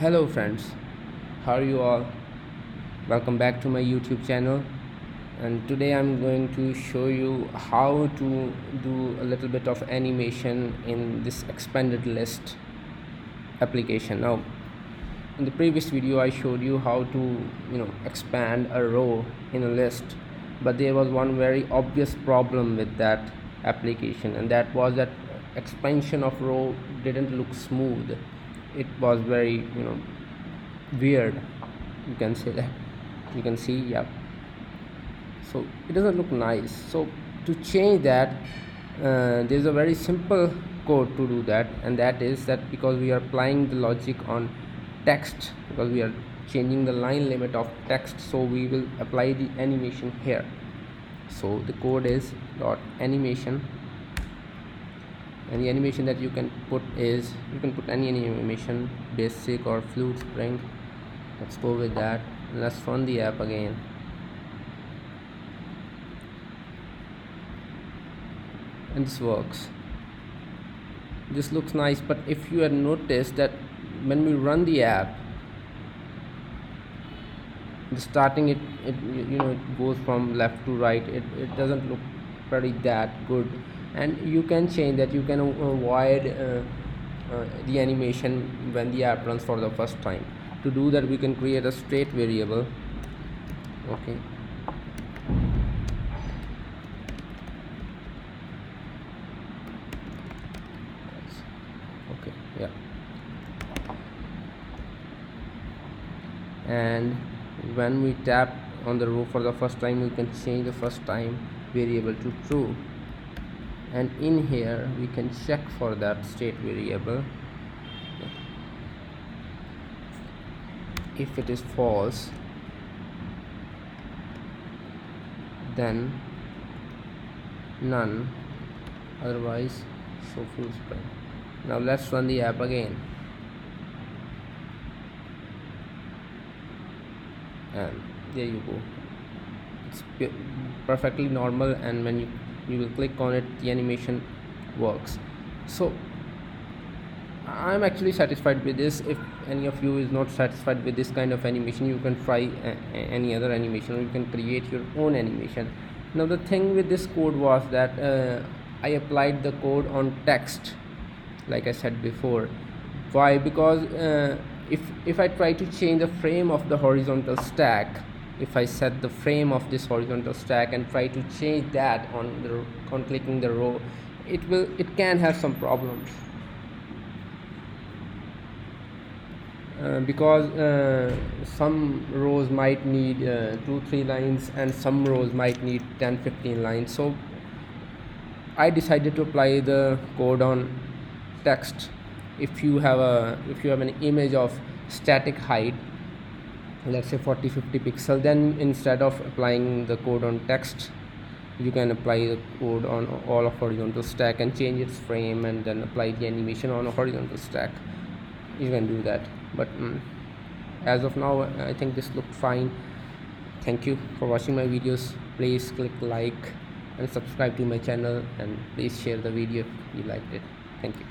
Hello friends, how are you all? Welcome back to my YouTube channel, and today I'm going to show you how to do a little bit of animation in this expanded list application. Now, in the previous video I showed you how to expand a row in a list, but there was one very obvious problem with that application, and that was that expansion of row didn't look smooth. It was very weird, you can say that. You can see, yeah, so it doesn't look nice. So to change that, there's a very simple code to do that, and that is that because we are applying the logic on text, because we are changing the line limit of text, so we will apply the animation here. So the code is dot animation, and the animation that you can put is, you can put any animation, basic or flute spring. Let's go with that. Let's run the app again. And this works. This looks nice, but if you had noticed that when we run the app, the starting it goes from left to right. It doesn't look pretty that good, and you can change that. You can avoid the animation when the app runs for the first time. To do that, we can create a state variable. Okay, yeah, and when we tap on the row for the first time, we can change the first time variable to true, and in here we can check for that state variable. If it is false, then none, otherwise show full spring. Now let's run the app again, and there you go. It's perfectly normal, and when you will click on it, the animation works. So I'm actually satisfied with this. If any of you is not satisfied with this kind of animation, you can try any other animation, or you can create your own animation. Now the thing with this code was that I applied the code on text, like I said before. Why? Because if I try to change the frame of the horizontal stack, if I set the frame of this horizontal stack and try to change that on clicking the row, it can have some problems. Because some rows might need 2-3 lines, and some rows might need 10-15 lines. So I decided to apply the code on text. If you have an image of static height, let's say 40-50 pixel, then instead of applying the code on text, you can apply the code on all of horizontal stack and change its frame, and then apply the animation on a horizontal stack. You can do that, but as of now I think this looked fine. Thank you for watching my videos. Please click like and subscribe to my channel, and please share the video if you liked it. Thank you.